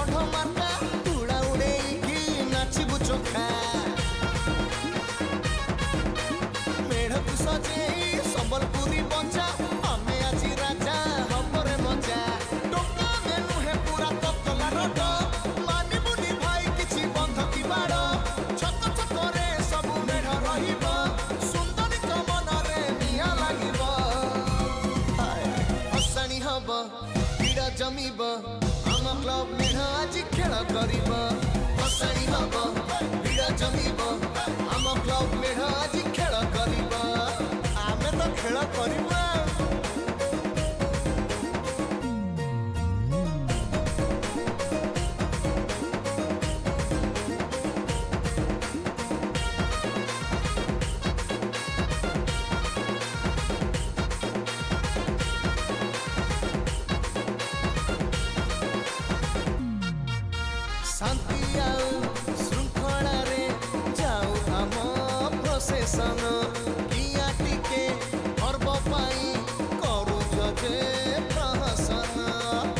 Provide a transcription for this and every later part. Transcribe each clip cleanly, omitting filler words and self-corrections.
षढ़ मार्का तुड़ा उड़ेकी नाचबु चोखा मेढ़ को सजे संबलपुरी बचा आमे आजी राजा हमरे मजा टोका में नुहे पूरा ततला रट मानिबुनी भाई किछि बंध की बाड़ छक छक रे सब मेढ़ रहिबो सुंदरी तो मन रे निया लागिबो हसानी हबो पीड़ा जमिबो आम क्लब मेढ़ आज खेल करिबो हसानी हबो पीड़ा जमिबो आम क्लब मेढ़ आज खेल करिबो आमे तो खेल करिबो शांति श्रृंखला रे जाऊ आम प्रोसेसन किया टिके पर्व पाई करू जे प्रहसन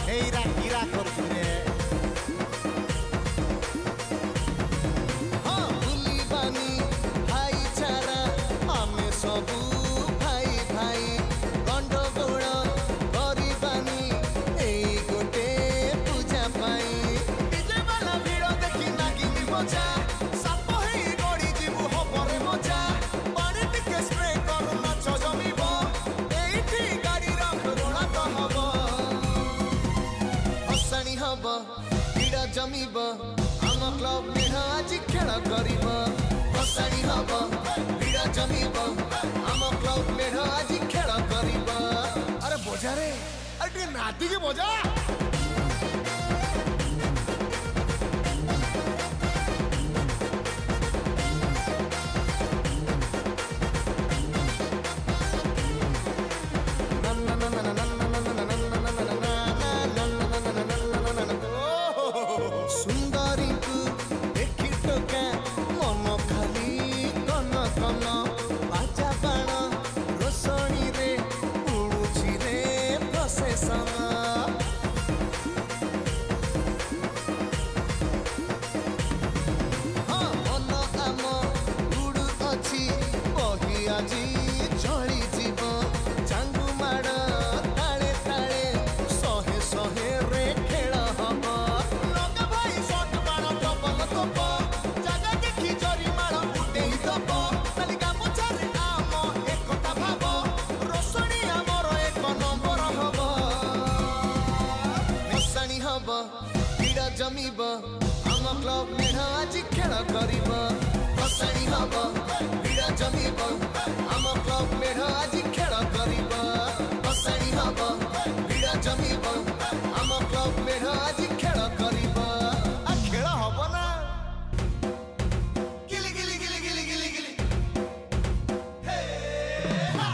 हेरा हीरा करथुरे हाँ बुलीबानी भाईचारा आमे सबू भाई भाई गंडगोल करबानी एई गोटे पूजा पाई मजा साप ही गड़ी जीवु हबरे मजा पानी टिके स्प्रे कर नाच जमिबो एठी गाड़ी रोड़ा तो हबो हसानी हबो पीड़ा जमिबो आम क्लब मेढ़ आज खेल करिबो हसानी हबो पीड़ा जमिबो आम क्लब मेढ़ आज खेल करिबो अरे बोझा रे अरे नाती के बोझा सुंदरी को देखी टोका मन खाली कन कन बाजा बाण रोशनी रे उड़ुची रे प्रसेसन हाँ मन आम उड़ू अच्छी बही आजी चली जीव चांगू माड़ ताले ताले सहे सहे रे खेल हम लगा भाई शॉट बाण डबल तप जगह देखी जरी माड़ उठे दब तालिका मुछारे आम एकता भाव रोशनी आमर एक नंबर हब हसानी हब पीड़ा जमिब आम क्लब मेढ़ आज खेल करिब हसानी हब पीड़ा जमिब आम क्लब मेढ़ आज खेल करिब हसानी हब पीड़ा जमिब आम क्लब मेढ़ आज खेल करिब आ खेल हब ना गिली गिली गिली गिली गिली गिली हे हा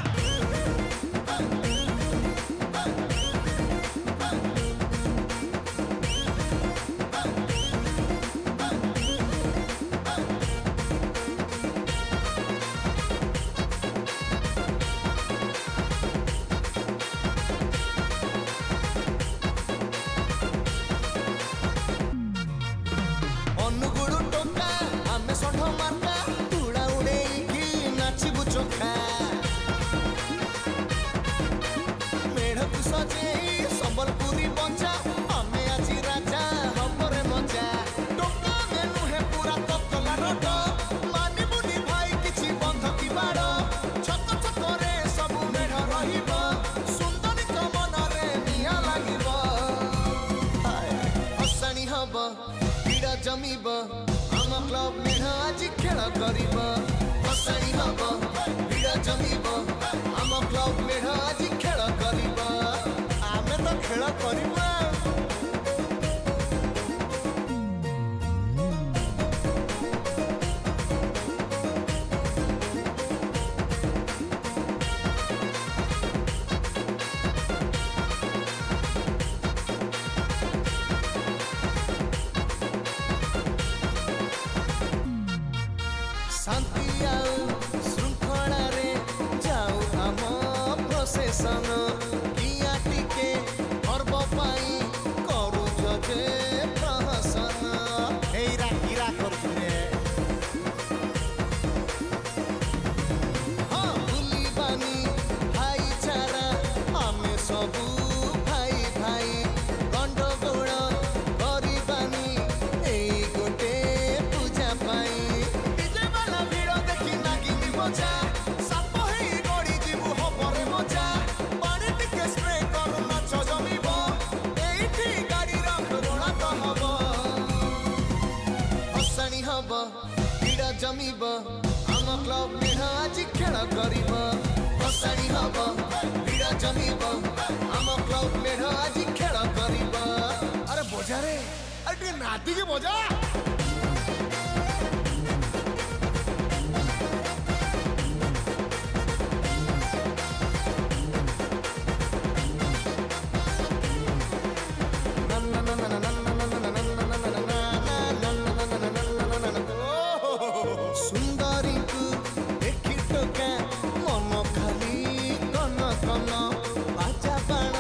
अनुगुड़ टोका आमे षढ़ मार्का तुड़ा उड़ेकी नाचबु चोखा मेढ़ को सजे संबलपुरी बचा आमे आजी राजा हमरे मजा टोका में नुहे पूरा ततला रट मानिबुनी भाई किछि बंध की बाड़ छक छक रे सब मेढ़ रहिबो सुंदरी तो मन रे निया लागिबो हसानी हबो पीड़ा जमिबो आम क्लब मेढ़ आज खेल करिबो हसानी हबो पीड़ा जमिबो आम क्लब मेढ़ आज खेल करिबो आमे तो खेल करिबो शांति श्रृंखला जमीब आम क्लब मेढ़ आज खेल कर भसाणी हम भिड़ जमीब आम क्लब मेढ़ आज खेल कर अरे बजा रे अरे नाती के बजा सुंदरी को देखी टोका मन खाली कन कन बाजा बाण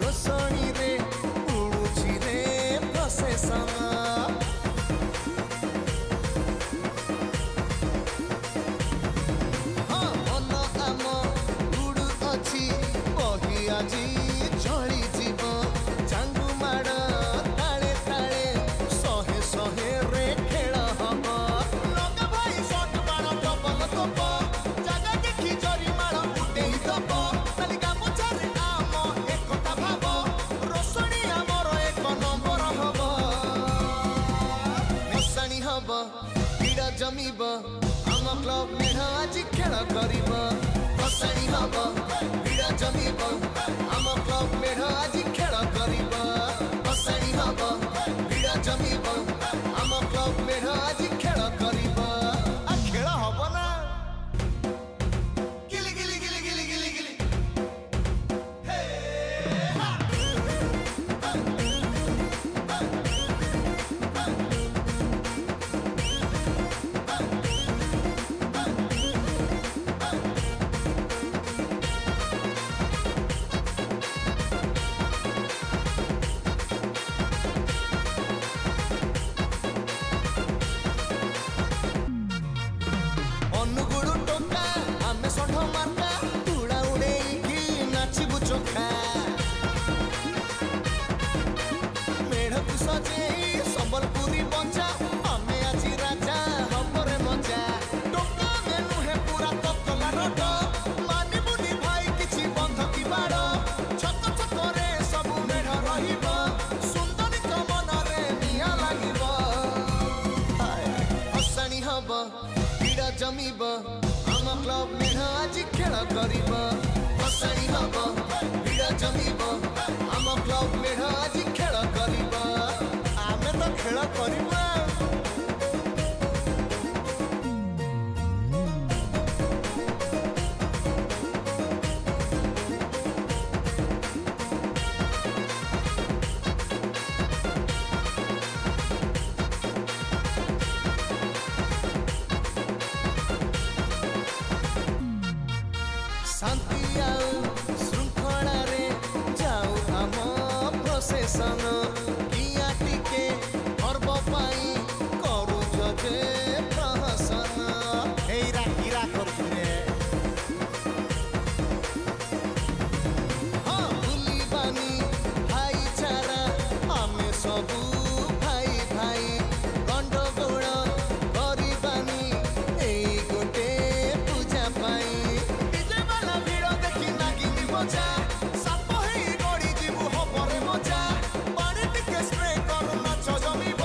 रोशनी रे उड़ुची रे प्रसेसन हाँ मन आम उड़ू अच्छी बही आज चली जीव चांगू माड़ ताले ताले शहे शहे रे खेल हम जमीब आम क्लब मेढ़ आज खेल कर भसाणी हम भिड़ जमीब आम क्लब मेढ़ आज खेल कर भसाणी हम भिड़ जमीब आम क्लब मेढ़ आज खेल कर खेल हम ना गिली गिली गिली गिली गिली गिली संबलपुरी बचा आमे आज राजा हमरे मजा टोका मेनू है पूरा ततला रट मानी बुनी भाई किछि बंध की बाड़ छक छक रे सब मेढ़ रहिब सुंदरी तो मन रे निया लागिब हसाणी हब भिड़ जमीब आम क्लब मेढ़ आज खेल कर हसाणी हब भिड़ जमीब आम क्लब मेढ़ आज खेल कर आमे तो खेल करिबा शांति आउ श्रृंखला रे जाऊ आम प्रोसेसन किया टिके पर्व पाई करू जे प्रहसन हेरा हीरा करछे हाँ भूली बानी भाईचारा आमे सबू भाई भाई गंडगोल करिबानी एई गोटे पूजा पाई डीजे वाला भिड़ देखी नागिनी बजा साप हेई गड़ी जीवु हबरे मजा पानी टिके स्प्रे कर नाच जमीब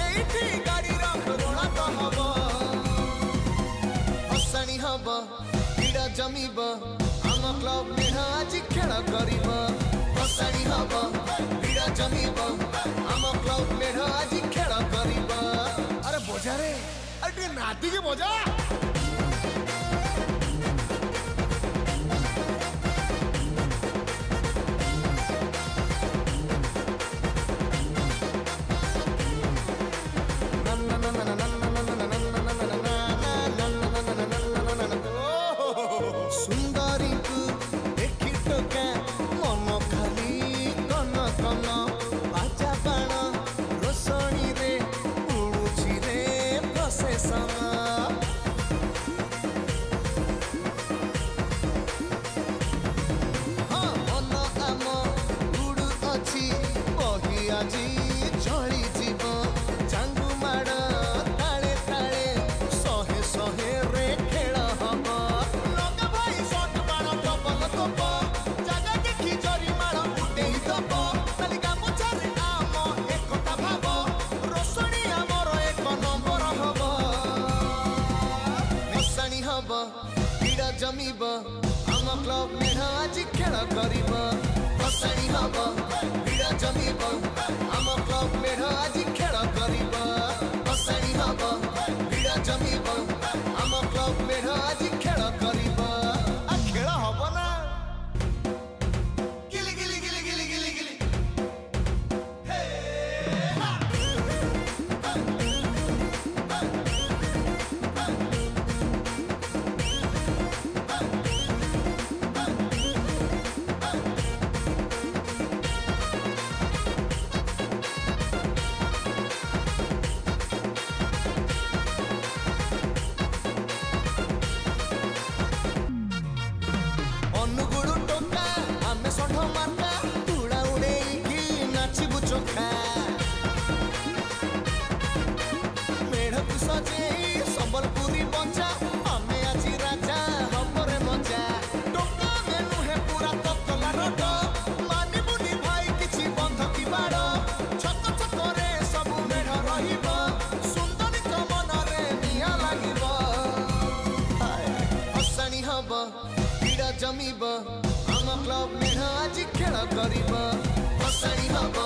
एइठी गाड़ी रख रोड़ा तो हब हसाणी हब भिड़ जमीब आम क्लब मेढ़ आज खेल कर हसाणी हब भिड़ जमीब आम क्लब मेढ़ आज खेल कर अरे बजा रे अरे नाती के बजा सुंदरी को देखी टोका मन खाली कन कन बाजा बाण रोशनी रे उड़ुची रे प्रसेसन हाँ मन आम उड़ू अच्छी बही आज चली जीव चांगू माड़ ताले ताले शहे शहे रे खेल हम जगह देखी जरी माड़ उठे दब तालिका मुचारे आम एकता भाव रोशनी आमर एक नंबर हब करिब भसाणी हब भिड़ जमिब आम क्लब मेढ़ आज खेल करिब भसाणी हब भिड़ जमिब आम क्लब मेढ़ आज खेल करिब आ खेल हब ना गिली गिली गिली गिली गिली गिली अनुगुड़ टोका आमे षंढ मार्का तुड़ा उड़ेकी नाचबु चोखा मेढ़ को सजेई संबलपुरी बचा आमे आजी राजा हमरे मजा टोका में नुहे पूरा ततला रोड मानिबुनी भाई किछि बंध की बाड़ छक छक रे सब मेढ़ रहिब सुंदरी तो मन रे निया लागिब हसाणी हब भिड़ जमिब आम क्लब मेढ़ आज खेल करिब भसाणी हब